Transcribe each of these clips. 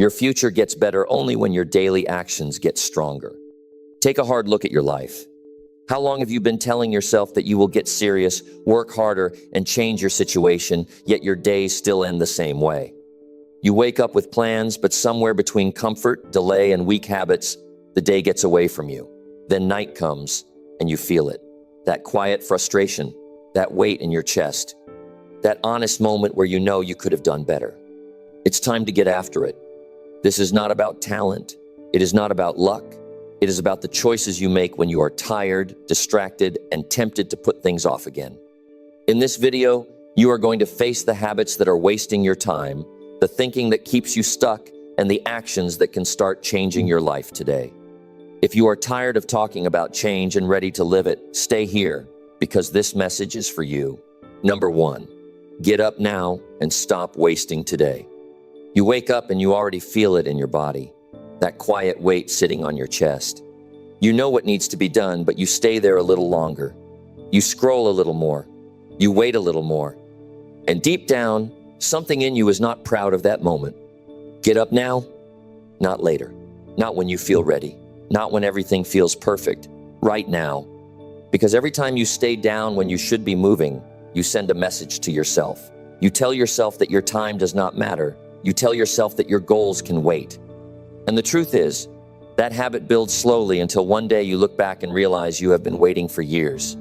Your future gets better only when your daily actions get stronger. Take a hard look at your life. How long have you been telling yourself that you will get serious, work harder, and change your situation, yet your days still end the same way? You wake up with plans, but somewhere between comfort, delay, and weak habits, the day gets away from you. Then night comes, and you feel it. That quiet frustration, that weight in your chest, that honest moment where you know you could have done better. It's time to get after it. This is not about talent. It is not about luck. It is about the choices you make when you are tired, distracted, and tempted to put things off again. In this video, you are going to face the habits that are wasting your time, the thinking that keeps you stuck, and the actions that can start changing your life today. If you are tired of talking about change and ready to live it, stay here, because this message is for you. Number 1, get up now and stop wasting today. You wake up and you already feel it in your body. That quiet weight sitting on your chest. You know what needs to be done, but you stay there a little longer. You scroll a little more. You wait a little more. And deep down, something in you is not proud of that moment. Get up now, not later. Not when you feel ready. Not when everything feels perfect. Right now. Because every time you stay down when you should be moving, you send a message to yourself. You tell yourself that your time does not matter. You tell yourself that your goals can wait. And the truth is, that habit builds slowly until one day you look back and realize you have been waiting for years.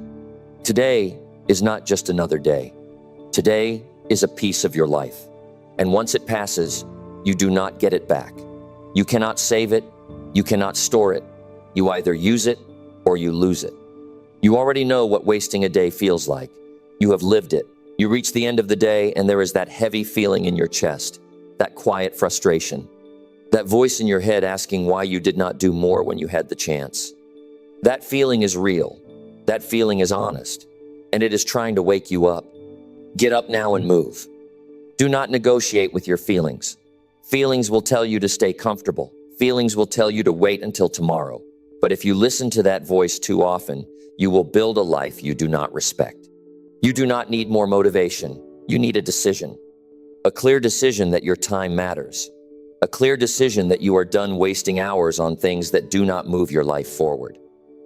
Today is not just another day. Today is a piece of your life. And once it passes, you do not get it back. You cannot save it. You cannot store it. You either use it or you lose it. You already know what wasting a day feels like. You have lived it. You reach the end of the day and there is that heavy feeling in your chest, that quiet frustration. That voice in your head asking why you did not do more when you had the chance. That feeling is real. That feeling is honest. And it is trying to wake you up. Get up now and move. Do not negotiate with your feelings. Feelings will tell you to stay comfortable. Feelings will tell you to wait until tomorrow. But if you listen to that voice too often, you will build a life you do not respect. You do not need more motivation. You need a decision. A clear decision that your time matters. A clear decision that you are done wasting hours on things that do not move your life forward.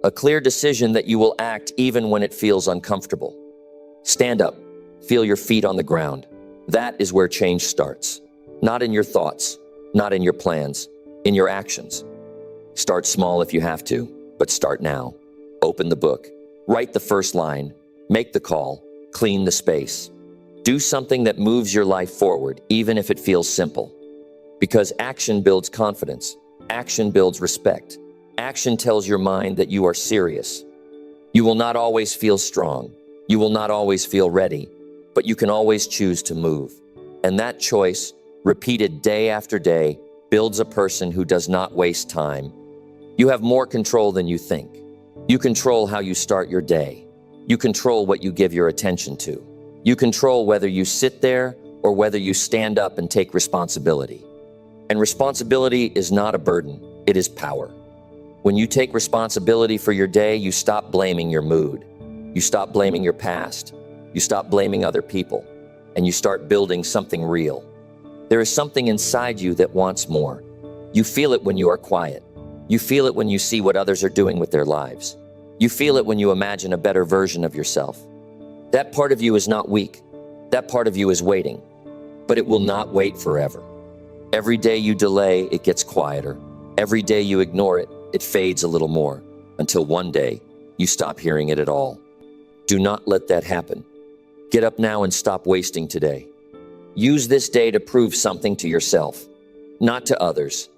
A clear decision that you will act even when it feels uncomfortable. Stand up. Feel your feet on the ground. That is where change starts. Not in your thoughts, not in your plans, in your actions. Start small if you have to, but start now. Open the book. Write the first line. Make the call. Clean the space. Do something that moves your life forward, even if it feels simple. Because action builds confidence. Action builds respect. Action tells your mind that you are serious. You will not always feel strong. You will not always feel ready, but you can always choose to move. And that choice, repeated day after day, builds a person who does not waste time. You have more control than you think. You control how you start your day. You control what you give your attention to. You control whether you sit there or whether you stand up and take responsibility. And responsibility is not a burden, it is power. When you take responsibility for your day, you stop blaming your mood. You stop blaming your past. You stop blaming other people. And you start building something real. There is something inside you that wants more. You feel it when you are quiet. You feel it when you see what others are doing with their lives. You feel it when you imagine a better version of yourself. That part of you is not weak. That part of you is waiting. But it will not wait forever. Every day you delay, it gets quieter. Every day you ignore it, it fades a little more, until one day you stop hearing it at all. Do not let that happen. Get up now and stop wasting today. Use this day to prove something to yourself, not to others,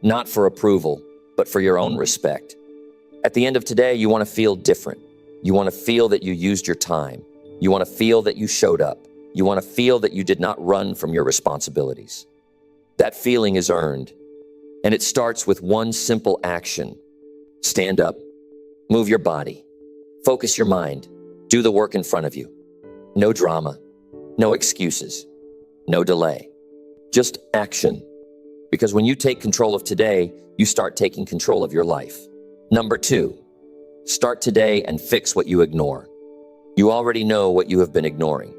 not for approval, but for your own respect. At the end of today, you want to feel different. You want to feel that you used your time. You want to feel that you showed up. You want to feel that you did not run from your responsibilities. That feeling is earned, and it starts with one simple action. Stand up, move your body, focus your mind, do the work in front of you. No drama, no excuses, no delay, just action. Because when you take control of today, you start taking control of your life. Number 2, start today and fix what you ignore. You already know what you have been ignoring.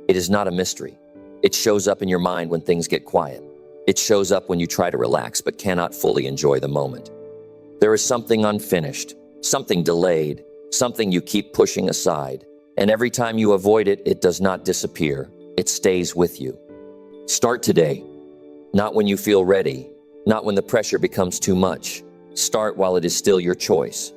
It is not a mystery. It shows up in your mind when things get quiet. It shows up when you try to relax but cannot fully enjoy the moment. There is something unfinished, something delayed, something you keep pushing aside. And every time you avoid it, it does not disappear. It stays with you. Start today. Not when you feel ready, not when the pressure becomes too much. Start while it is still your choice.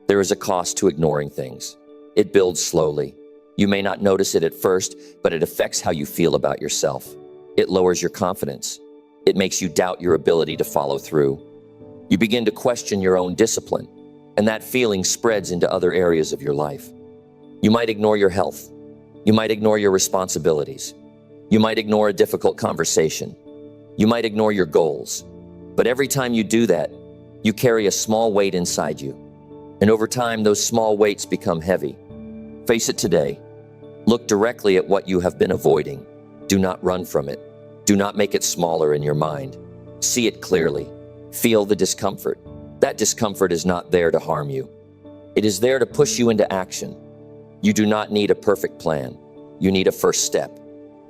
There is a cost to ignoring things. It builds slowly. You may not notice it at first, but it affects how you feel about yourself. It lowers your confidence. It makes you doubt your ability to follow through. You begin to question your own discipline, and that feeling spreads into other areas of your life. You might ignore your health. You might ignore your responsibilities. You might ignore a difficult conversation. You might ignore your goals. But every time you do that, you carry a small weight inside you. And over time, those small weights become heavy. Face it today. Look directly at what you have been avoiding. Do not run from it. Do not make it smaller in your mind. See it clearly. Feel the discomfort. That discomfort is not there to harm you. It is there to push you into action. You do not need a perfect plan. You need a first step.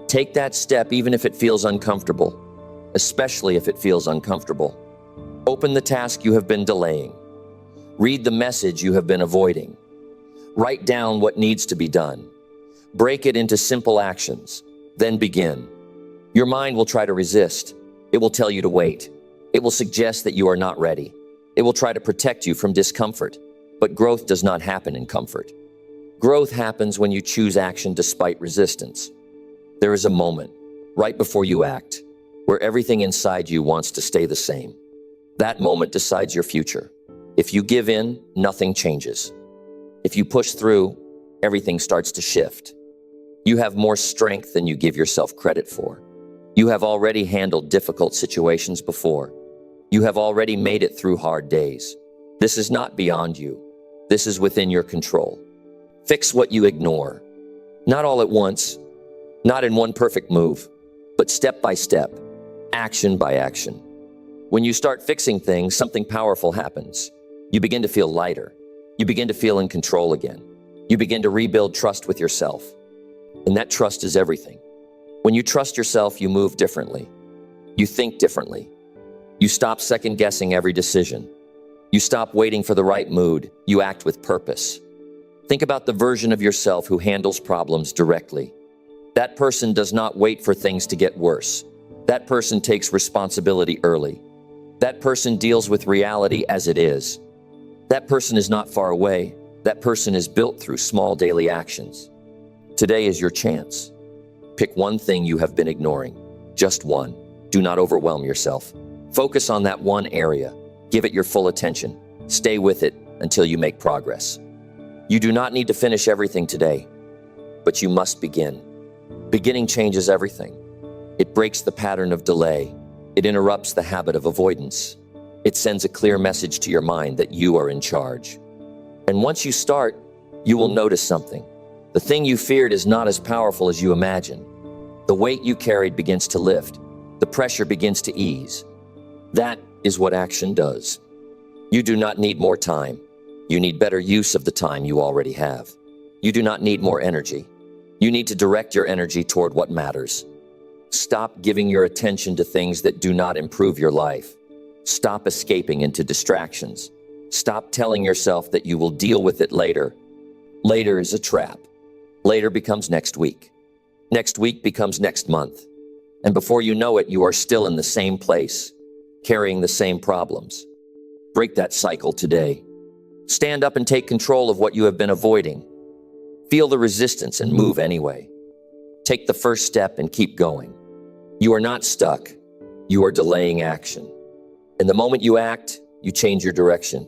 Take that step even if it feels uncomfortable, especially if it feels uncomfortable. Open the task you have been delaying. Read the message you have been avoiding. Write down what needs to be done. Break it into simple actions. Then begin. Your mind will try to resist. It will tell you to wait. It will suggest that you are not ready. It will try to protect you from discomfort. But growth does not happen in comfort. Growth happens when you choose action despite resistance. There is a moment, right before you act, where everything inside you wants to stay the same. That moment decides your future. If you give in, nothing changes. If you push through, everything starts to shift. You have more strength than you give yourself credit for. You have already handled difficult situations before. You have already made it through hard days. This is not beyond you. This is within your control. Fix what you ignore. Not all at once, not in one perfect move, but step by step, action by action. When you start fixing things, something powerful happens. You begin to feel lighter. You begin to feel in control again. You begin to rebuild trust with yourself. And that trust is everything. When you trust yourself, you move differently. You think differently. You stop second-guessing every decision. You stop waiting for the right mood. You act with purpose. Think about the version of yourself who handles problems directly. That person does not wait for things to get worse. That person takes responsibility early. That person deals with reality as it is. That person is not far away. That person is built through small daily actions. Today is your chance. Pick one thing you have been ignoring. Just one. Do not overwhelm yourself. Focus on that one area. Give it your full attention. Stay with it until you make progress. You do not need to finish everything today, but you must begin. Beginning changes everything. It breaks the pattern of delay. It interrupts the habit of avoidance. It sends a clear message to your mind that you are in charge. And once you start, you will notice something. The thing you feared is not as powerful as you imagined. The weight you carried begins to lift. The pressure begins to ease. That is what action does. You do not need more time. You need better use of the time you already have. You do not need more energy. You need to direct your energy toward what matters. Stop giving your attention to things that do not improve your life. Stop escaping into distractions. Stop telling yourself that you will deal with it later. Later is a trap. Later becomes next week. Next week becomes next month. And before you know it, you are still in the same place, carrying the same problems. Break that cycle today. Stand up and take control of what you have been avoiding. Feel the resistance and move anyway. Take the first step and keep going. You are not stuck. You are delaying action. And the moment you act, you change your direction.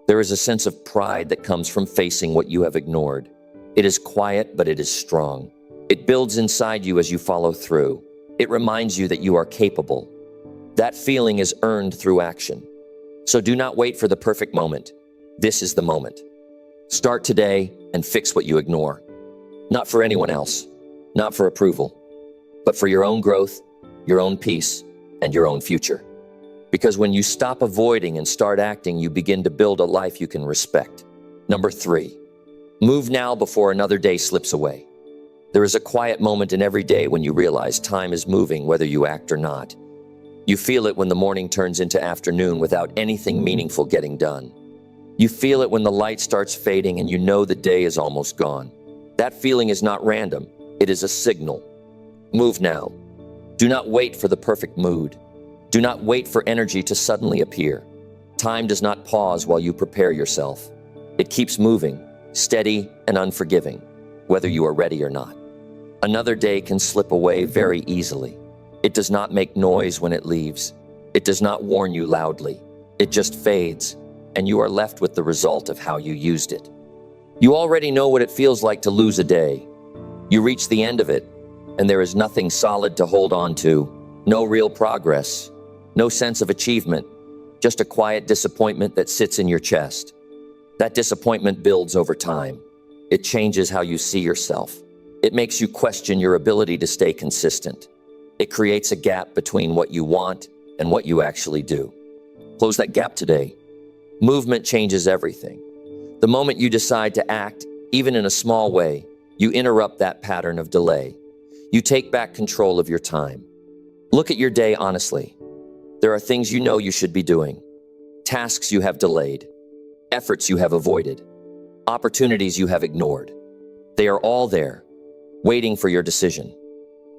There is a sense of pride that comes from facing what you have ignored. It is quiet, but it is strong. It builds inside you as you follow through. It reminds you that you are capable. That feeling is earned through action. So do not wait for the perfect moment. This is the moment. Start today and fix what you ignore. Not for anyone else, not for approval, but for your own growth, your own peace, and your own future. Because when you stop avoiding and start acting, you begin to build a life you can respect. Number 3, move now before another day slips away. There is a quiet moment in every day when you realize time is moving whether you act or not. You feel it when the morning turns into afternoon without anything meaningful getting done. You feel it when the light starts fading and you know the day is almost gone. That feeling is not random. It is a signal. Move now. Do not wait for the perfect mood. Do not wait for energy to suddenly appear. Time does not pause while you prepare yourself. It keeps moving, steady and unforgiving, whether you are ready or not. Another day can slip away very easily. It does not make noise when it leaves. It does not warn you loudly. It just fades, and you are left with the result of how you used it. You already know what it feels like to lose a day. You reach the end of it, and there is nothing solid to hold on to, no real progress, no sense of achievement, just a quiet disappointment that sits in your chest. That disappointment builds over time. It changes how you see yourself. It makes you question your ability to stay consistent. It creates a gap between what you want and what you actually do. Close that gap today. Movement changes everything. The moment you decide to act, even in a small way, you interrupt that pattern of delay. You take back control of your time. Look at your day honestly. There are things you know you should be doing, tasks you have delayed, efforts you have avoided, opportunities you have ignored. They are all there, waiting for your decision.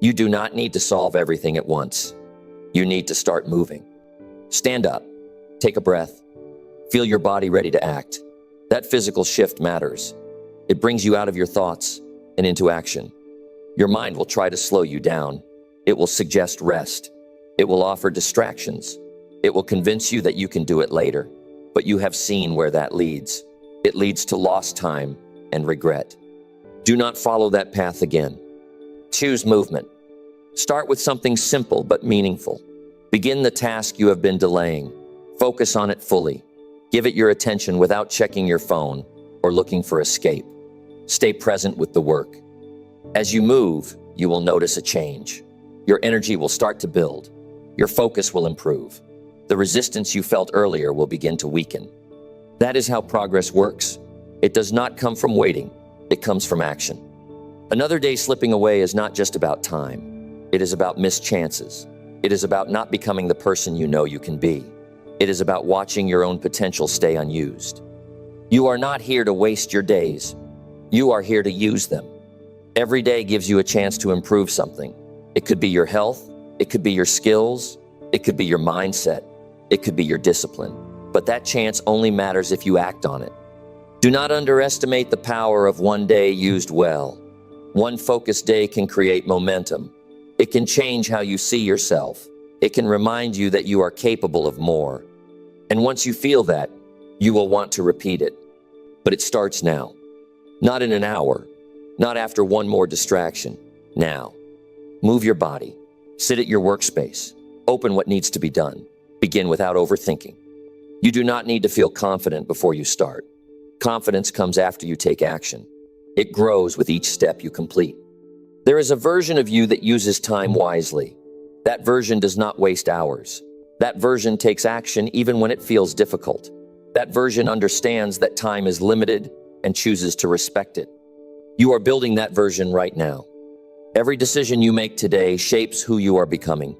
You do not need to solve everything at once. You need to start moving. Stand up, take a breath, feel your body ready to act. That physical shift matters. It brings you out of your thoughts and into action. Your mind will try to slow you down. It will suggest rest. It will offer distractions. It will convince you that you can do it later. But you have seen where that leads. It leads to lost time and regret. Do not follow that path again. Choose movement. Start with something simple but meaningful. Begin the task you have been delaying. Focus on it fully. Give it your attention without checking your phone or looking for escape. Stay present with the work. As you move, you will notice a change. Your energy will start to build. Your focus will improve. The resistance you felt earlier will begin to weaken. That is how progress works. It does not come from waiting. It comes from action. Another day slipping away is not just about time. It is about missed chances. It is about not becoming the person you know you can be. It is about watching your own potential stay unused. You are not here to waste your days. You are here to use them. Every day gives you a chance to improve something. It could be your health. It could be your skills. It could be your mindset. It could be your discipline. But that chance only matters if you act on it. Do not underestimate the power of one day used well. One focused day can create momentum. It can change how you see yourself. It can remind you that you are capable of more. And once you feel that, you will want to repeat it. But it starts now. Not in an hour. Not after one more distraction. Now. Move your body. Sit at your workspace. Open what needs to be done. Begin without overthinking. You do not need to feel confident before you start. Confidence comes after you take action. It grows with each step you complete. There is a version of you that uses time wisely. That version does not waste hours. That version takes action even when it feels difficult. That version understands that time is limited and chooses to respect it. You are building that version right now. Every decision you make today shapes who you are becoming.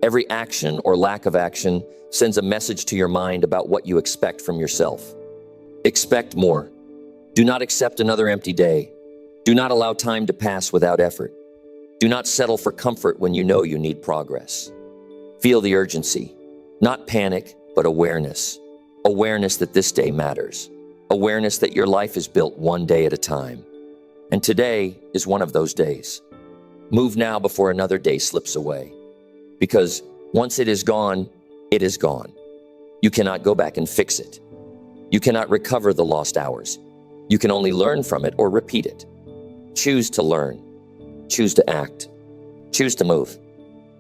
Every action or lack of action sends a message to your mind about what you expect from yourself. Expect more. Do not accept another empty day. Do not allow time to pass without effort. Do not settle for comfort when you know you need progress. Feel the urgency. Not panic, but awareness. Awareness that this day matters. Awareness that your life is built one day at a time. And today is one of those days. Move now before another day slips away. Because once it is gone, it is gone. You cannot go back and fix it. You cannot recover the lost hours. You can only learn from it or repeat it. Choose to learn. Choose to act. Choose to move.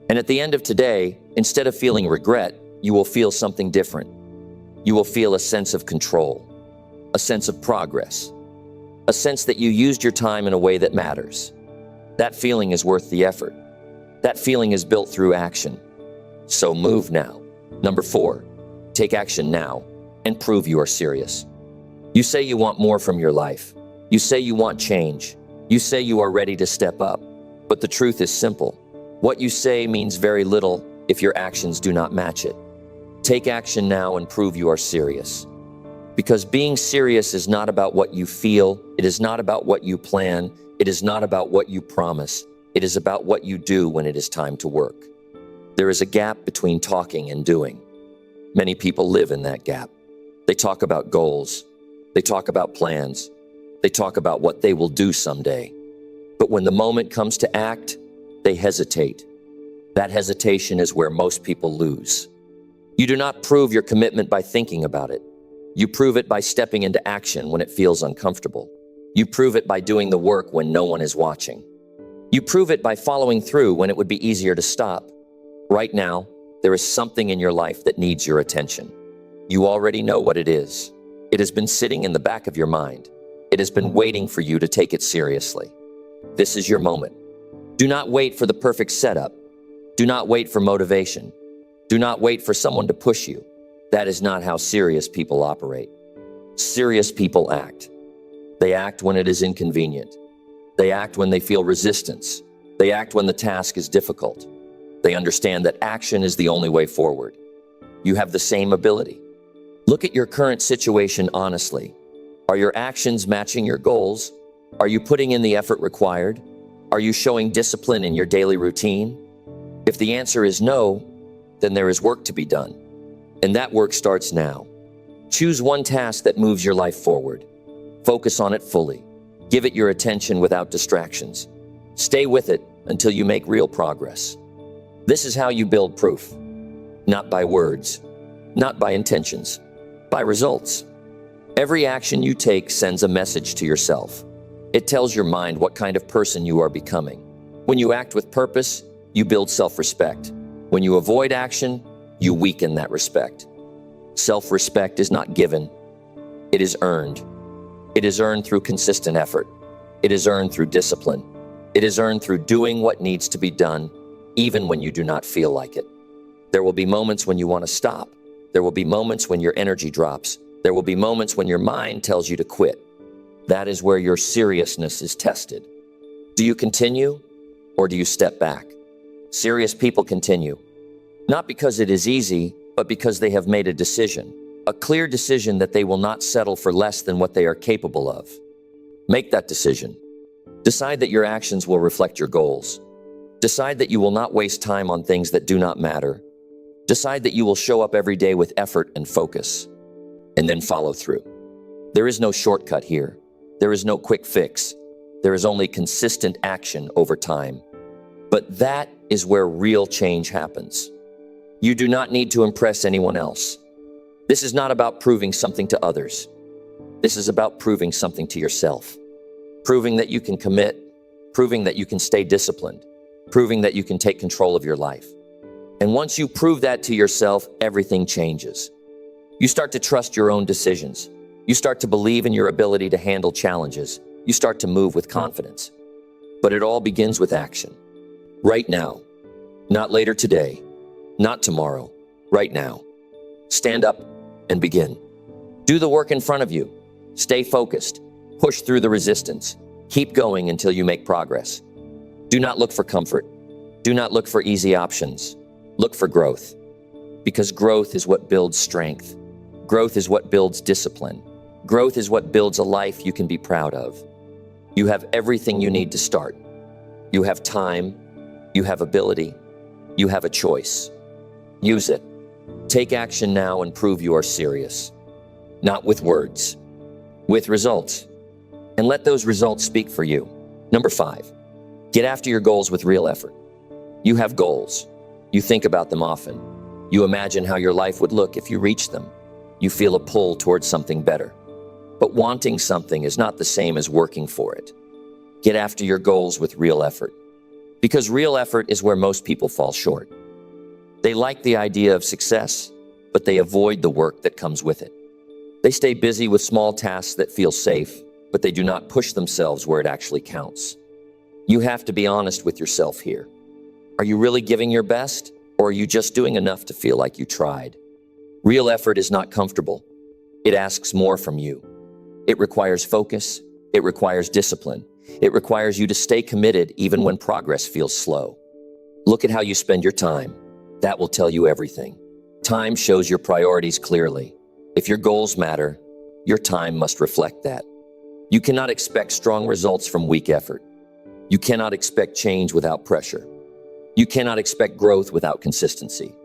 And at the end of today, instead of feeling regret, you will feel something different. You will feel a sense of control, a sense of progress, a sense that you used your time in a way that matters. That feeling is worth the effort. That feeling is built through action. So move now. Number 4, take action now and prove you are serious. You say you want more from your life. You say you want change. You say you are ready to step up. But the truth is simple. What you say means very little if your actions do not match it. Take action now and prove you are serious. Because being serious is not about what you feel, it is not about what you plan, it is not about what you promise, it is about what you do when it is time to work. There is a gap between talking and doing. Many people live in that gap. They talk about goals, they talk about plans, they talk about what they will do someday. But when the moment comes to act, they hesitate. That hesitation is where most people lose. You do not prove your commitment by thinking about it. You prove it by stepping into action when it feels uncomfortable. You prove it by doing the work when no one is watching. You prove it by following through when it would be easier to stop. Right now, there is something in your life that needs your attention. You already know what it is. It has been sitting in the back of your mind. It has been waiting for you to take it seriously. This is your moment. Do not wait for the perfect setup. Do not wait for motivation. Do not wait for someone to push you. That is not how serious people operate. Serious people act. They act when it is inconvenient. They act when they feel resistance. They act when the task is difficult. They understand that action is the only way forward. You have the same ability. Look at your current situation honestly. Are your actions matching your goals? Are you putting in the effort required? Are you showing discipline in your daily routine? If the answer is no, then there is work to be done. And that work starts now. Choose one task that moves your life forward. Focus on it fully. Give it your attention without distractions. Stay with it until you make real progress. This is how you build proof. Not by words, not by intentions, by results. Every action you take sends a message to yourself. It tells your mind what kind of person you are becoming. When you act with purpose, you build self-respect. When you avoid action, you weaken that respect. Self-respect is not given. It is earned. It is earned through consistent effort. It is earned through discipline. It is earned through doing what needs to be done, even when you do not feel like it. There will be moments when you want to stop. There will be moments when your energy drops. There will be moments when your mind tells you to quit. That is where your seriousness is tested. Do you continue or do you step back? Serious people continue. Not because it is easy, but because they have made a decision. A clear decision that they will not settle for less than what they are capable of. Make that decision. Decide that your actions will reflect your goals. Decide that you will not waste time on things that do not matter. Decide that you will show up every day with effort and focus. And then follow through. There is no shortcut here. There is no quick fix. There is only consistent action over time. But that is where real change happens. You do not need to impress anyone else. This is not about proving something to others. This is about proving something to yourself. Proving that you can commit, proving that you can stay disciplined, proving that you can take control of your life. And once you prove that to yourself, everything changes. You start to trust your own decisions. You start to believe in your ability to handle challenges. You start to move with confidence. But it all begins with action. Right now. Not later today. Not tomorrow. Right now. Stand up and begin. Do the work in front of you. Stay focused. Push through the resistance. Keep going until you make progress. Do not look for comfort. Do not look for easy options. Look for growth. Because growth is what builds strength. Growth is what builds discipline. Growth is what builds a life you can be proud of. You have everything you need to start. You have time. You have ability. You have a choice. Use it. Take action now and prove you are serious. Not with words, with results. And let those results speak for you. Number 5, get after your goals with real effort. You have goals. You think about them often. You imagine how your life would look if you reached them. You feel a pull towards something better. But wanting something is not the same as working for it. Get after your goals with real effort. Because real effort is where most people fall short. They like the idea of success, but they avoid the work that comes with it. They stay busy with small tasks that feel safe, but they do not push themselves where it actually counts. You have to be honest with yourself here. Are you really giving your best, or are you just doing enough to feel like you tried? Real effort is not comfortable. It asks more from you. It requires focus. It requires discipline. It requires you to stay committed even when progress feels slow. Look at how you spend your time. That will tell you everything. Time shows your priorities clearly. If your goals matter, your time must reflect that. You cannot expect strong results from weak effort. You cannot expect change without pressure. You cannot expect growth without consistency.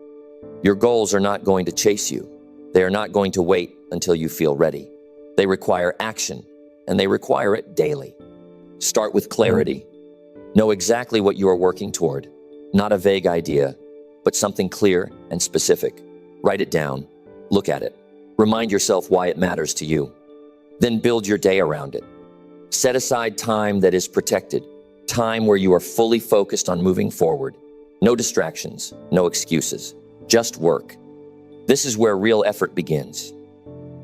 Your goals are not going to chase you. They are not going to wait until you feel ready. They require action, and they require it daily. Start with clarity. Know exactly what you are working toward, not a vague idea, but something clear and specific. Write it down. Look at it. Remind yourself why it matters to you. Then build your day around it. Set aside time that is protected, time where you are fully focused on moving forward. No distractions, no excuses, just work. This is where real effort begins.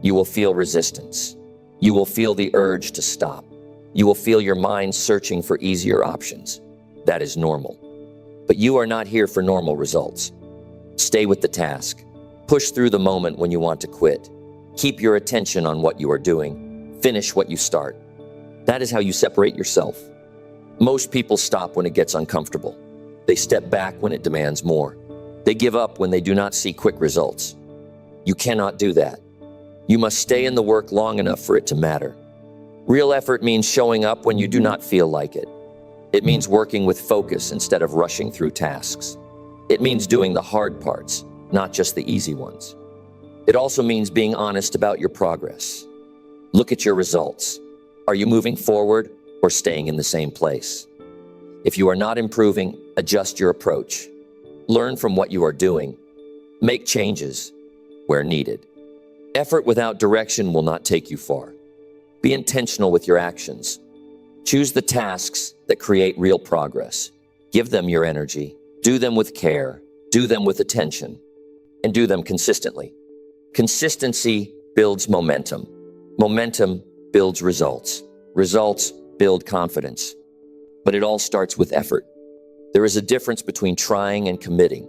You will feel resistance. You will feel the urge to stop. You will feel your mind searching for easier options. That is normal. But you are not here for normal results. Stay with the task. Push through the moment when you want to quit. Keep your attention on what you are doing. Finish what you start. That is how you separate yourself. Most people stop when it gets uncomfortable. They step back when it demands more. They give up when they do not see quick results. You cannot do that. You must stay in the work long enough for it to matter. Real effort means showing up when you do not feel like it. It means working with focus instead of rushing through tasks. It means doing the hard parts, not just the easy ones. It also means being honest about your progress. Look at your results. Are you moving forward or staying in the same place? If you are not improving, adjust your approach. Learn from what you are doing. Make changes where needed. Effort without direction will not take you far. Be intentional with your actions. Choose the tasks that create real progress. Give them your energy. Do them with care. Do them with attention. And do them consistently. Consistency builds momentum. Momentum builds results. Results build confidence. But it all starts with effort. There is a difference between trying and committing.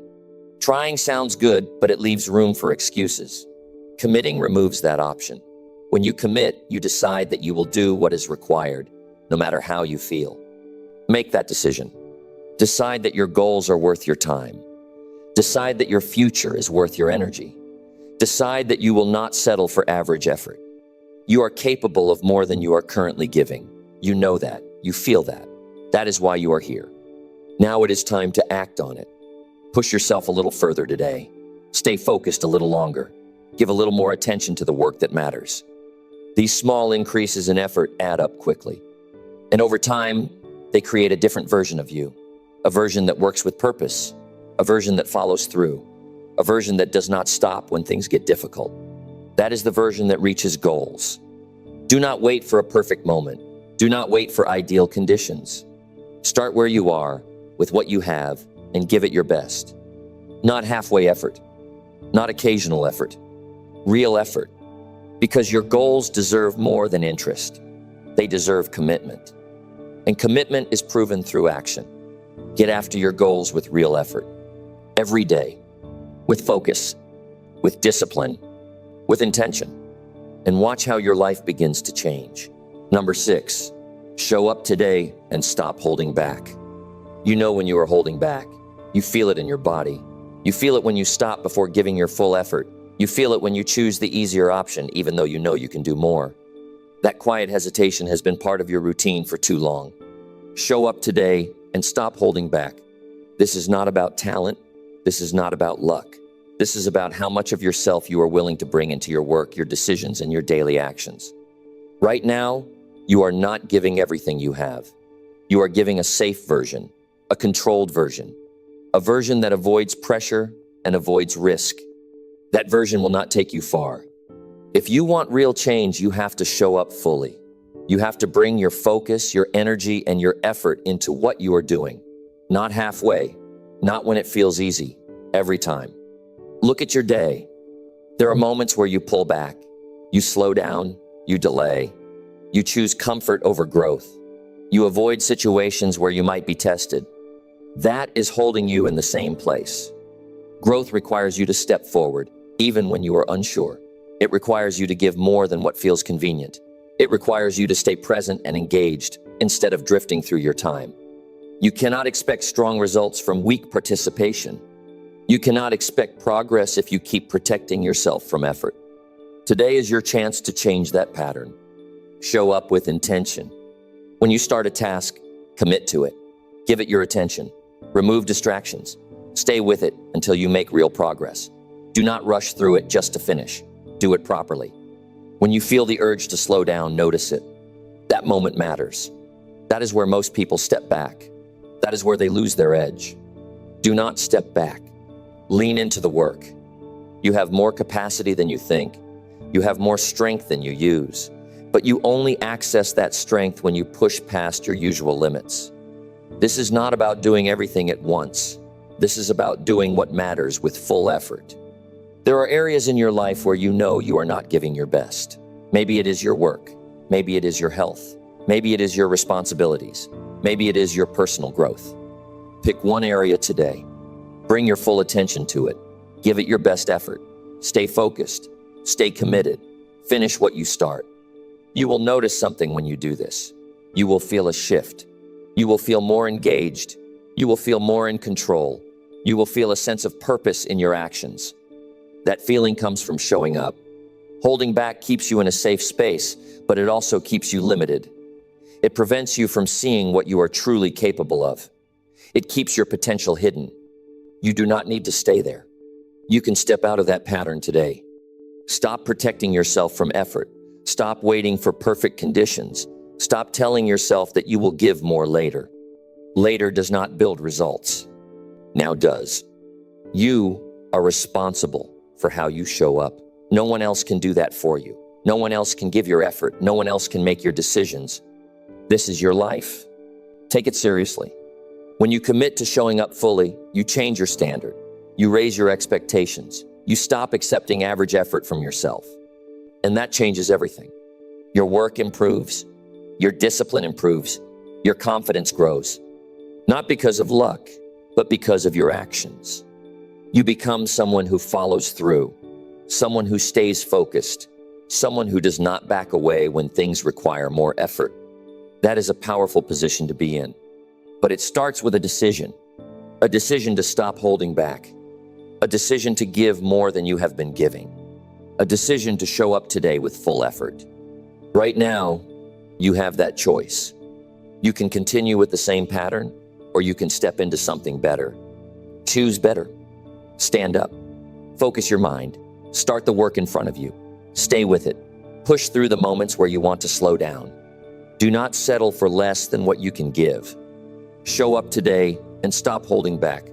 Trying sounds good, but it leaves room for excuses. Committing removes that option. When you commit, you decide that you will do what is required, no matter how you feel. Make that decision. Decide that your goals are worth your time. Decide that your future is worth your energy. Decide that you will not settle for average effort. You are capable of more than you are currently giving. You know that. You feel that. That is why you are here. Now it is time to act on it. Push yourself a little further today. Stay focused a little longer. Give a little more attention to the work that matters. These small increases in effort add up quickly. And over time, they create a different version of you. A version that works with purpose. A version that follows through. A version that does not stop when things get difficult. That is the version that reaches goals. Do not wait for a perfect moment. Do not wait for ideal conditions. Start where you are, with what you have, and give it your best. Not halfway effort. Not occasional effort. Real effort. Because your goals deserve more than interest. They deserve commitment. And commitment is proven through action. Get after your goals with real effort. Every day. With focus. With discipline. With intention. And watch how your life begins to change. Number 6. Show up today and stop holding back. You know when you are holding back. You feel it in your body. You feel it when you stop before giving your full effort. You feel it when you choose the easier option, even though you know you can do more. That quiet hesitation has been part of your routine for too long. Show up today and stop holding back. This is not about talent. This is not about luck. This is about how much of yourself you are willing to bring into your work, your decisions, and your daily actions. Right now, you are not giving everything you have. You are giving a safe version, a controlled version, a version that avoids pressure and avoids risk. That version will not take you far. If you want real change, you have to show up fully. You have to bring your focus, your energy, and your effort into what you are doing. Not halfway, not when it feels easy, every time. Look at your day. There are moments where you pull back, you slow down, you delay, you choose comfort over growth. You avoid situations where you might be tested. That is holding you in the same place. Growth requires you to step forward, even when you are unsure. It requires you to give more than what feels convenient. It requires you to stay present and engaged instead of drifting through your time. You cannot expect strong results from weak participation. You cannot expect progress if you keep protecting yourself from effort. Today is your chance to change that pattern. Show up with intention. When you start a task, commit to it. Give it your attention. Remove distractions. Stay with it until you make real progress. Do not rush through it just to finish. Do it properly. When you feel the urge to slow down, notice it. That moment matters. That is where most people step back. That is where they lose their edge. Do not step back. Lean into the work. You have more capacity than you think. You have more strength than you use. But you only access that strength when you push past your usual limits. This is not about doing everything at once. This is about doing what matters with full effort. There are areas in your life where you know you are not giving your best. Maybe it is your work. Maybe it is your health. Maybe it is your responsibilities. Maybe it is your personal growth. Pick one area today. Bring your full attention to it. Give it your best effort. Stay focused. Stay committed. Finish what you start. You will notice something when you do this. You will feel a shift. You will feel more engaged. You will feel more in control. You will feel a sense of purpose in your actions. That feeling comes from showing up. Holding back keeps you in a safe space, but it also keeps you limited. It prevents you from seeing what you are truly capable of. It keeps your potential hidden. You do not need to stay there. You can step out of that pattern today. Stop protecting yourself from effort. Stop waiting for perfect conditions. Stop telling yourself that you will give more later. Later does not build results. Now does. You are responsible for how you show up. No one else can do that for you. No one else can give your effort. No one else can make your decisions. This is your life. Take it seriously. When you commit to showing up fully, you change your standard. You raise your expectations. You stop accepting average effort from yourself. And that changes everything. Your work improves. Your discipline improves. Your confidence grows. Not because of luck, but because of your actions. You become someone who follows through, someone who stays focused, someone who does not back away when things require more effort. That is a powerful position to be in. But it starts with a decision to stop holding back, a decision to give more than you have been giving, a decision to show up today with full effort. Right now, you have that choice. You can continue with the same pattern, or you can step into something better. Choose better. Stand up. Focus your mind. Start the work in front of you. Stay with it. Push through the moments where you want to slow down. Do not settle for less than what you can give. Show up today and stop holding back.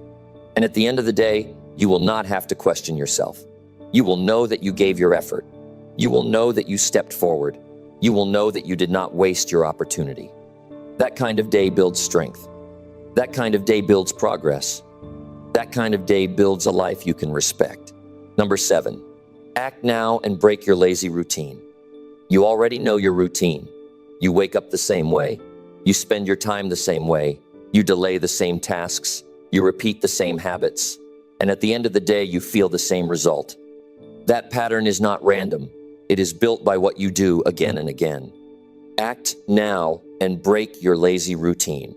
And at the end of the day, you will not have to question yourself. You will know that you gave your effort. You will know that you stepped forward. You will know that you did not waste your opportunity. That kind of day builds strength. That kind of day builds progress. That kind of day builds a life you can respect. Number 7, act now and break your lazy routine. You already know your routine. You wake up the same way. You spend your time the same way. You delay the same tasks. You repeat the same habits. And at the end of the day, you feel the same result. That pattern is not random. It is built by what you do again and again. Act now and break your lazy routine.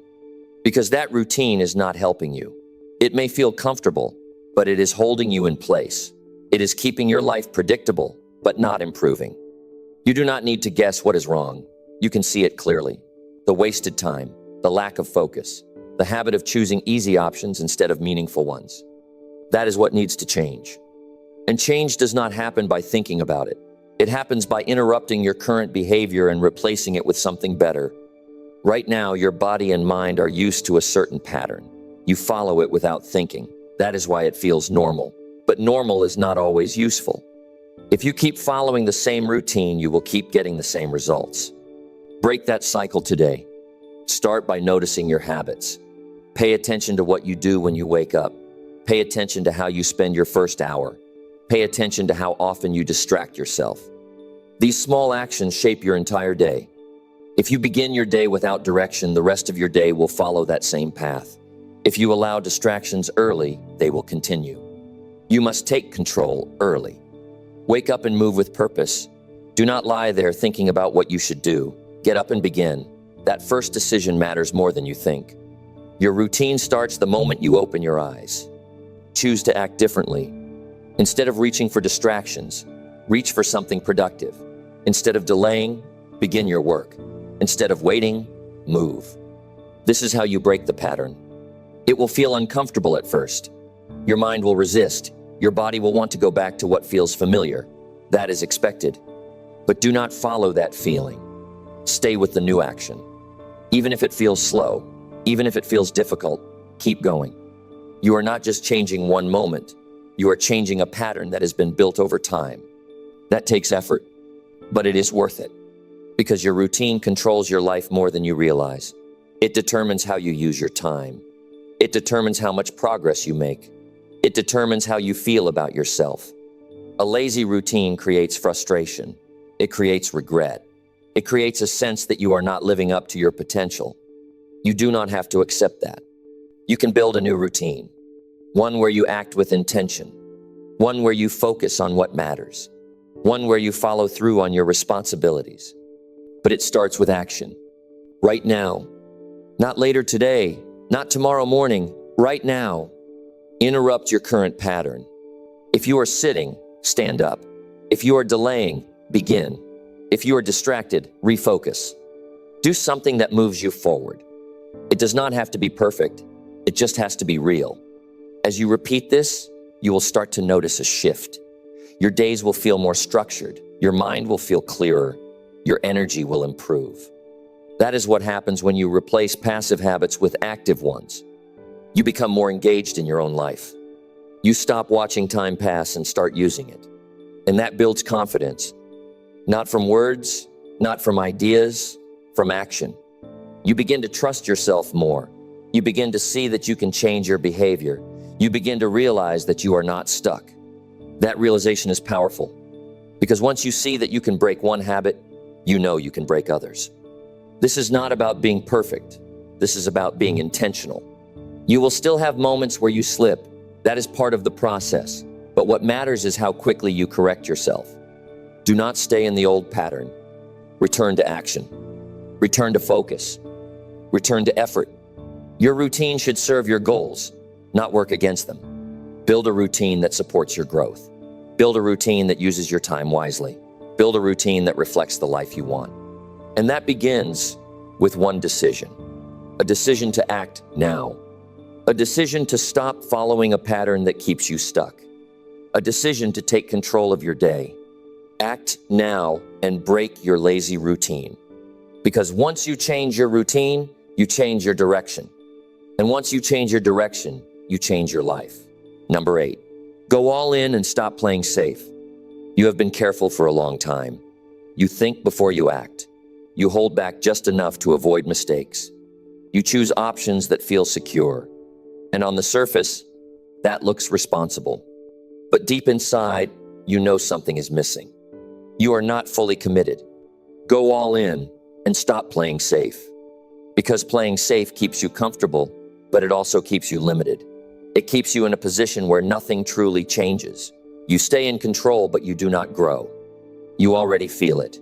Because that routine is not helping you. It may feel comfortable, but it is holding you in place. It is keeping your life predictable, but not improving. You do not need to guess what is wrong. You can see it clearly. The wasted time, the lack of focus, the habit of choosing easy options instead of meaningful ones. That is what needs to change. And change does not happen by thinking about it. It happens by interrupting your current behavior and replacing it with something better. Right now, your body and mind are used to a certain pattern. You follow it without thinking. That is why it feels normal. But normal is not always useful. If you keep following the same routine, you will keep getting the same results. Break that cycle today. Start by noticing your habits. Pay attention to what you do when you wake up. Pay attention to how you spend your first hour. Pay attention to how often you distract yourself. These small actions shape your entire day. If you begin your day without direction, the rest of your day will follow that same path. If you allow distractions early, they will continue. You must take control early. Wake up and move with purpose. Do not lie there thinking about what you should do. Get up and begin. That first decision matters more than you think. Your routine starts the moment you open your eyes. Choose to act differently. Instead of reaching for distractions, reach for something productive. Instead of delaying, begin your work. Instead of waiting, move. This is how you break the pattern. It will feel uncomfortable at first. Your mind will resist. Your body will want to go back to what feels familiar. That is expected. But do not follow that feeling. Stay with the new action. Even if it feels slow, even if it feels difficult, keep going. You are not just changing one moment. You are changing a pattern that has been built over time. That takes effort, but it is worth it. Because your routine controls your life more than you realize. It determines how you use your time. It determines how much progress you make. It determines how you feel about yourself. A lazy routine creates frustration. It creates regret. It creates a sense that you are not living up to your potential. You do not have to accept that. You can build a new routine. One where you act with intention. One where you focus on what matters. One where you follow through on your responsibilities. But it starts with action. Right now. Not later today. Not tomorrow morning. Right now. Interrupt your current pattern. If you are sitting, stand up. If you are delaying, begin. If you are distracted, refocus. Do something that moves you forward. It does not have to be perfect. It just has to be real. As you repeat this, you will start to notice a shift. Your days will feel more structured. Your mind will feel clearer. Your energy will improve. That is what happens when you replace passive habits with active ones. You become more engaged in your own life. You stop watching time pass and start using it. And that builds confidence. Not from words, not from ideas, from action. You begin to trust yourself more. You begin to see that you can change your behavior. You begin to realize that you are not stuck. That realization is powerful. Because once you see that you can break one habit, you know you can break others. This is not about being perfect. This is about being intentional. You will still have moments where you slip. That is part of the process. But what matters is how quickly you correct yourself. Do not stay in the old pattern. Return to action. Return to focus. Return to effort. Your routine should serve your goals, not work against them. Build a routine that supports your growth. Build a routine that uses your time wisely. Build a routine that reflects the life you want. And that begins with one decision. A decision to act now. A decision to stop following a pattern that keeps you stuck. A decision to take control of your day. Act now and break your lazy routine. Because once you change your routine, you change your direction. And once you change your direction, you change your life. Number 8, go all in and stop playing safe. You have been careful for a long time. You think before you act. You hold back just enough to avoid mistakes. You choose options that feel secure. And on the surface, that looks responsible. But deep inside, you know something is missing. You are not fully committed. Go all in and stop playing safe. Because playing safe keeps you comfortable, but it also keeps you limited. It keeps you in a position where nothing truly changes. You stay in control, but you do not grow. You already feel it.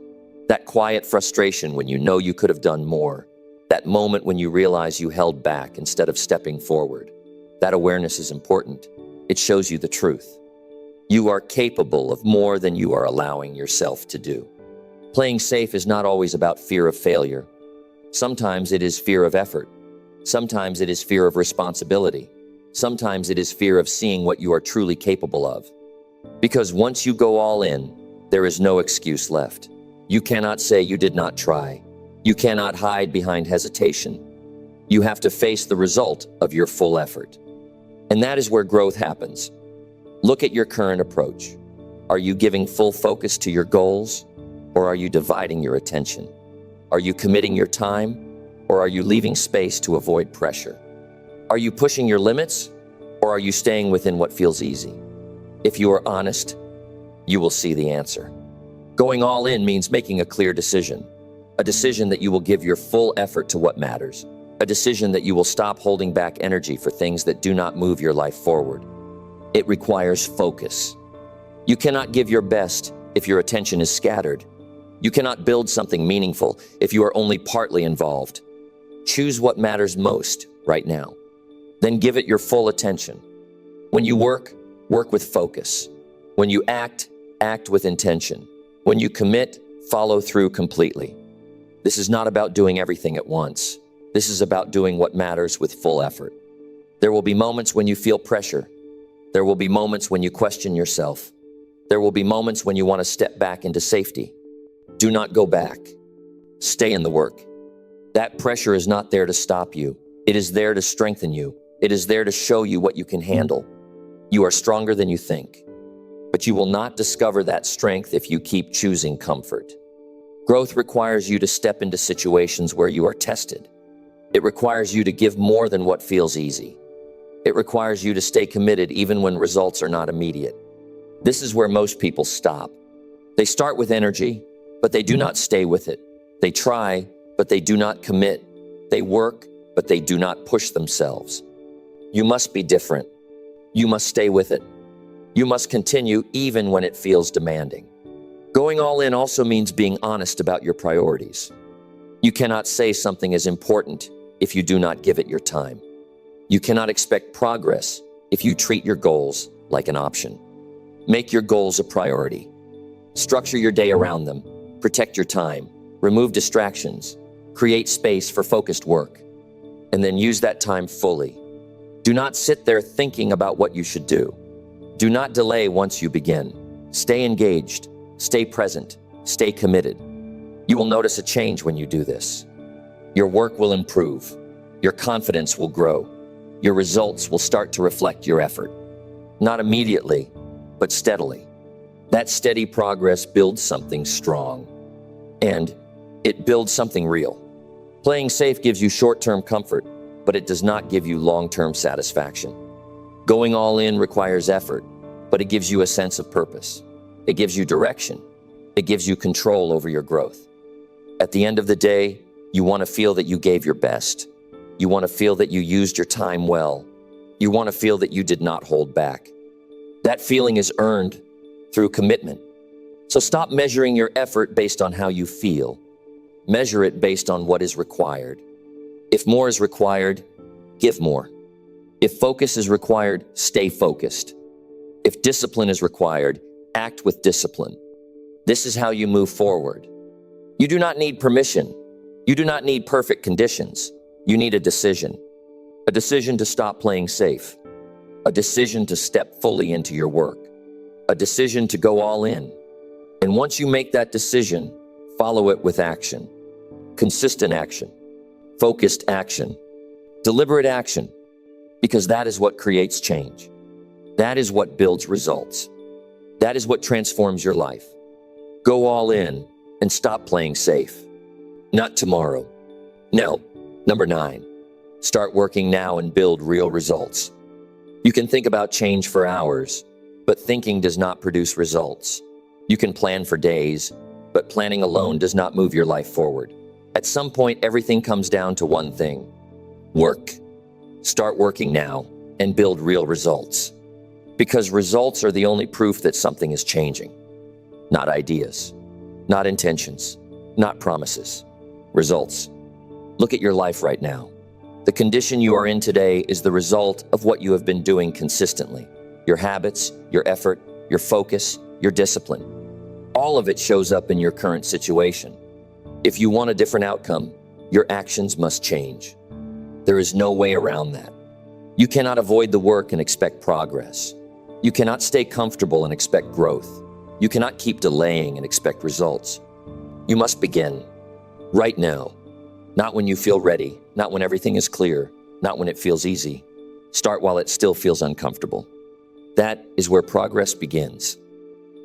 That quiet frustration when you know you could have done more. That moment when you realize you held back instead of stepping forward. That awareness is important. It shows you the truth. You are capable of more than you are allowing yourself to do. Playing safe is not always about fear of failure. Sometimes it is fear of effort. Sometimes it is fear of responsibility. Sometimes it is fear of seeing what you are truly capable of. Because once you go all in, there is no excuse left. You cannot say you did not try. You cannot hide behind hesitation. You have to face the result of your full effort. And that is where growth happens. Look at your current approach. Are you giving full focus to your goals, or are you dividing your attention? Are you committing your time, or are you leaving space to avoid pressure? Are you pushing your limits, or are you staying within what feels easy? If you are honest, you will see the answer. Going all in means making a clear decision. A decision that you will give your full effort to what matters. A decision that you will stop holding back energy for things that do not move your life forward. It requires focus. You cannot give your best if your attention is scattered. You cannot build something meaningful if you are only partly involved. Choose what matters most right now. Then give it your full attention. When you work, work with focus. When you act, act with intention. When you commit, follow through completely. This is not about doing everything at once. This is about doing what matters with full effort. There will be moments when you feel pressure. There will be moments when you question yourself. There will be moments when you want to step back into safety. Do not go back. Stay in the work. That pressure is not there to stop you. It is there to strengthen you. It is there to show you what you can handle. You are stronger than you think. But you will not discover that strength if you keep choosing comfort. Growth requires you to step into situations where you are tested. It requires you to give more than what feels easy. It requires you to stay committed even when results are not immediate. This is where most people stop. They start with energy, but they do not stay with it. They try, but they do not commit. They work, but they do not push themselves. You must be different. You must stay with it. You must continue even when it feels demanding. Going all in also means being honest about your priorities. You cannot say something is important if you do not give it your time. You cannot expect progress if you treat your goals like an option. Make your goals a priority. Structure your day around them. Protect your time. Remove distractions. Create space for focused work. And then use that time fully. Do not sit there thinking about what you should do. Do not delay once you begin. Stay engaged. Stay present. Stay committed. You will notice a change when you do this. Your work will improve. Your confidence will grow. Your results will start to reflect your effort. Not immediately, but steadily. That steady progress builds something strong. And it builds something real. Playing safe gives you short-term comfort, but it does not give you long-term satisfaction. Going all in requires effort, but it gives you a sense of purpose. It gives you direction. It gives you control over your growth. At the end of the day, you want to feel that you gave your best. You want to feel that you used your time well. You want to feel that you did not hold back. That feeling is earned through commitment. So stop measuring your effort based on how you feel. Measure it based on what is required. If more is required, give more. If focus is required, stay focused. If discipline is required, act with discipline. This is how you move forward. You do not need permission. You do not need perfect conditions. You need a decision to stop playing safe, a decision to step fully into your work, a decision to go all in. And once you make that decision, follow it with action, consistent action, focused action, deliberate action, because that is what creates change. That is what builds results. That is what transforms your life. Go all in and stop playing safe. Not tomorrow. No. Number 9, start working now and build real results. You can think about change for hours, but thinking does not produce results. You can plan for days, but planning alone does not move your life forward. At some point, everything comes down to one thing: work. Start working now and build real results. Because results are the only proof that something is changing. Not ideas, not intentions, not promises. Results. Look at your life right now. The condition you are in today is the result of what you have been doing consistently. Your habits, your effort, your focus, your discipline. All of it shows up in your current situation. If you want a different outcome, your actions must change. There is no way around that. You cannot avoid the work and expect progress. You cannot stay comfortable and expect growth. You cannot keep delaying and expect results. You must begin right now. Not when you feel ready, not when everything is clear, not when it feels easy. Start while it still feels uncomfortable. That is where progress begins.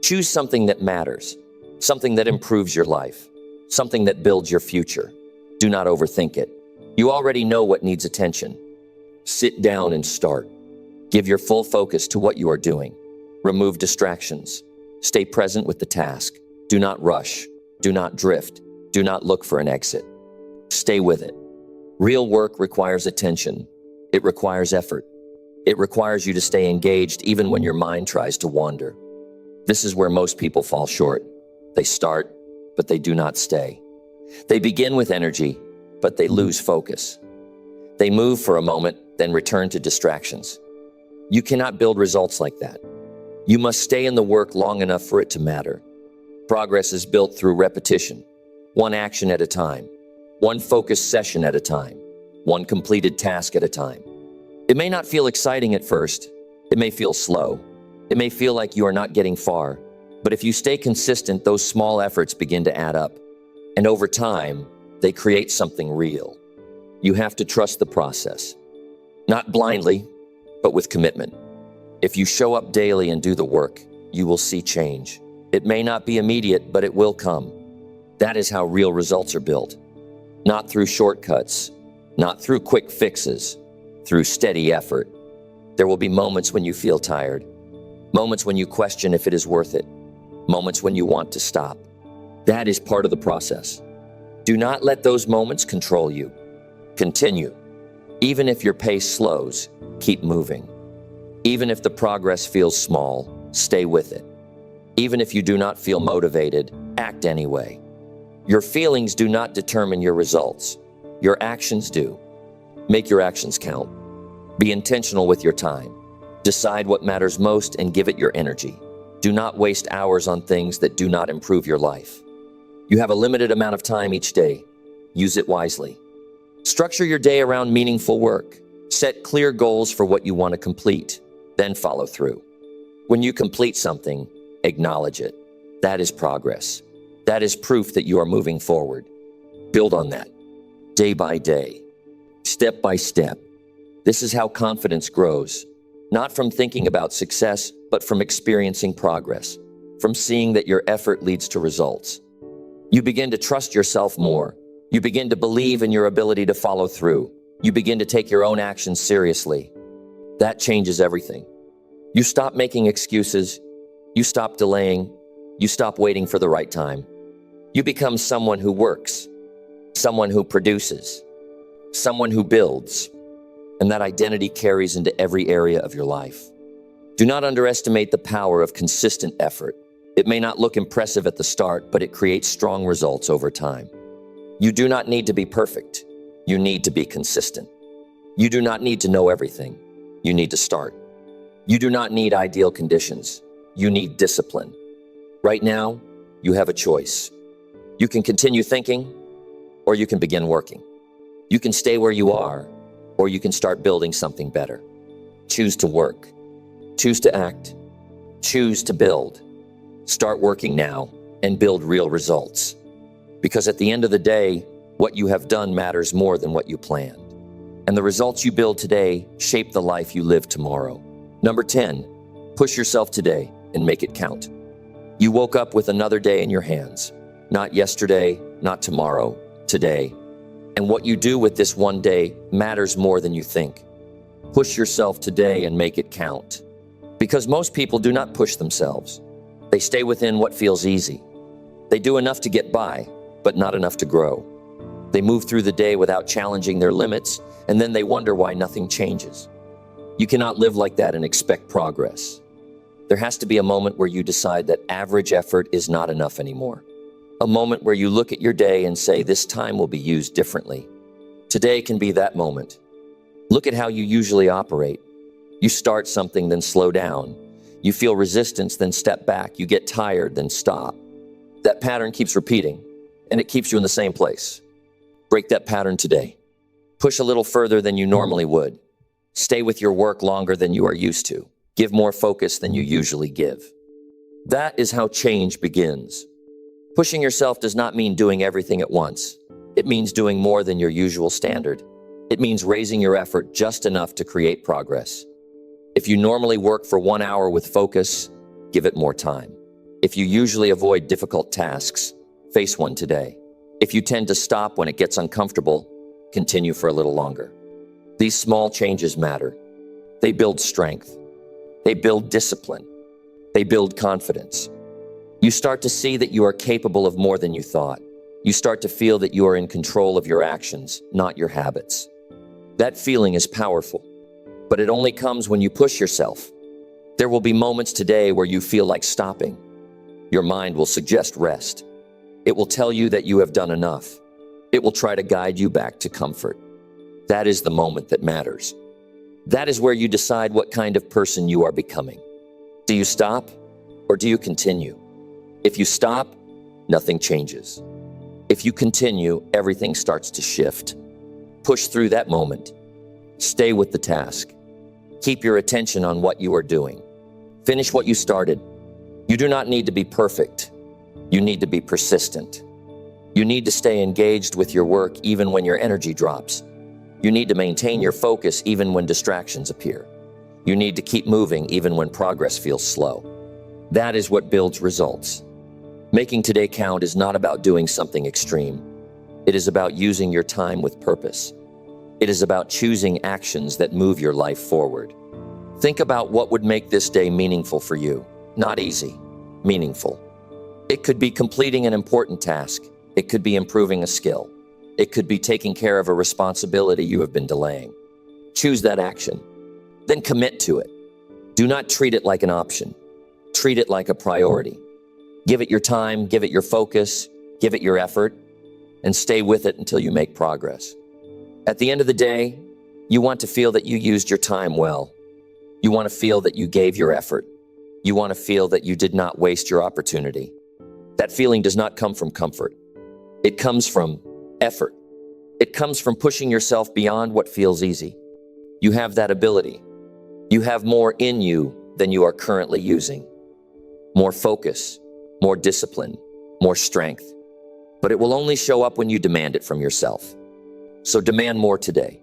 Choose something that matters, something that improves your life, something that builds your future. Do not overthink it. You already know what needs attention. Sit down and start. Give your full focus to what you are doing. Remove distractions. Stay present with the task. Do not rush. Do not drift. Do not look for an exit. Stay with it. Real work requires attention. It requires effort. It requires you to stay engaged even when your mind tries to wander. This is where most people fall short. They start, but they do not stay. They begin with energy, but they lose focus. They move for a moment, then return to distractions. You cannot build results like that. You must stay in the work long enough for it to matter. Progress is built through repetition, one action at a time, one focused session at a time, one completed task at a time. It may not feel exciting at first. It may feel slow. It may feel like you are not getting far. But if you stay consistent, those small efforts begin to add up. And over time, they create something real. You have to trust the process. Not blindly, but with commitment. If you show up daily and do the work, you will see change. It may not be immediate, but it will come. That is how real results are built. Not through shortcuts, not through quick fixes, through steady effort. There will be moments when you feel tired, moments when you question if it is worth it, moments when you want to stop. That is part of the process. Do not let those moments control you. Continue. Even if your pace slows, keep moving. Even if the progress feels small, stay with it. Even if you do not feel motivated, act anyway. Your feelings do not determine your results. Your actions do. Make your actions count. Be intentional with your time. Decide what matters most and give it your energy. Do not waste hours on things that do not improve your life. You have a limited amount of time each day. Use it wisely. Structure your day around meaningful work. Set clear goals for what you want to complete, then follow through. When you complete something, acknowledge it. That is progress. That is proof that you are moving forward. Build on that, day by day, step by step. This is how confidence grows, not from thinking about success, but from experiencing progress, from seeing that your effort leads to results. You begin to trust yourself more. You begin to believe in your ability to follow through. You begin to take your own actions seriously. That changes everything. You stop making excuses. You stop delaying. You stop waiting for the right time. You become someone who works, someone who produces, someone who builds, and that identity carries into every area of your life. Do not underestimate the power of consistent effort. It may not look impressive at the start, but it creates strong results over time. You do not need to be perfect. You need to be consistent. You do not need to know everything. You need to start. You do not need ideal conditions. You need discipline. Right now, you have a choice. You can continue thinking, or you can begin working. You can stay where you are, or you can start building something better. Choose to work. Choose to act. Choose to build. Start working now and build real results. Because at the end of the day, what you have done matters more than what you planned. And the results you build today shape the life you live tomorrow. Number 10, push yourself today and make it count. You woke up with another day in your hands. Not yesterday, not tomorrow, today. And what you do with this one day matters more than you think. Push yourself today and make it count. Because most people do not push themselves. They stay within what feels easy. They do enough to get by, but not enough to grow. They move through the day without challenging their limits, and then they wonder why nothing changes. You cannot live like that and expect progress. There has to be a moment where you decide that average effort is not enough anymore. A moment where you look at your day and say, this time will be used differently. Today can be that moment. Look at how you usually operate. You start something, then slow down. You feel resistance, then step back. You get tired, then stop. That pattern keeps repeating, and it keeps you in the same place. Break that pattern today. Push a little further than you normally would. Stay with your work longer than you are used to. Give more focus than you usually give. That is how change begins. Pushing yourself does not mean doing everything at once. It means doing more than your usual standard. It means raising your effort just enough to create progress. If you normally work for 1 hour with focus, give it more time. If you usually avoid difficult tasks, face one today. If you tend to stop when it gets uncomfortable, continue for a little longer. These small changes matter. They build strength. They build discipline. They build confidence. You start to see that you are capable of more than you thought. You start to feel that you are in control of your actions, not your habits. That feeling is powerful, but it only comes when you push yourself. There will be moments today where you feel like stopping. Your mind will suggest rest. It will tell you that you have done enough. It will try to guide you back to comfort. That is the moment that matters. That is where you decide what kind of person you are becoming. Do you stop or do you continue? If you stop, nothing changes. If you continue, everything starts to shift. Push through that moment. Stay with the task. Keep your attention on what you are doing. Finish what you started. You do not need to be perfect. You need to be persistent. You need to stay engaged with your work even when your energy drops. You need to maintain your focus even when distractions appear. You need to keep moving even when progress feels slow. That is what builds results. Making today count is not about doing something extreme. It is about using your time with purpose. It is about choosing actions that move your life forward. Think about what would make this day meaningful for you. Not easy, meaningful. It could be completing an important task. It could be improving a skill. It could be taking care of a responsibility you have been delaying. Choose that action. Then commit to it. Do not treat it like an option. Treat it like a priority. Give it your time, give it your focus, give it your effort, and stay with it until you make progress. At the end of the day, you want to feel that you used your time well. You want to feel that you gave your effort. You want to feel that you did not waste your opportunity. That feeling does not come from comfort. It comes from effort. It comes from pushing yourself beyond what feels easy. You have that ability. You have more in you than you are currently using. More focus, more discipline, more strength. But it will only show up when you demand it from yourself. So demand more today.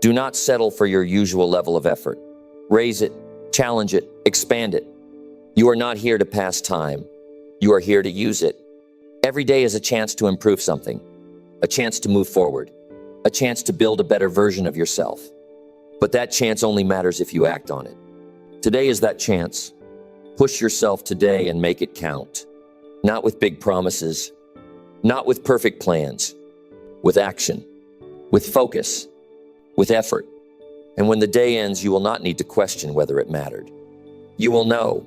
Do not settle for your usual level of effort. Raise it, challenge it, expand it. You are not here to pass time. You are here to use it. Every day is a chance to improve something, a chance to move forward, a chance to build a better version of yourself. But that chance only matters if you act on it. Today is that chance. Push yourself today and make it count. Not with big promises, not with perfect plans, with action, with focus, with effort. And when the day ends, you will not need to question whether it mattered. You will know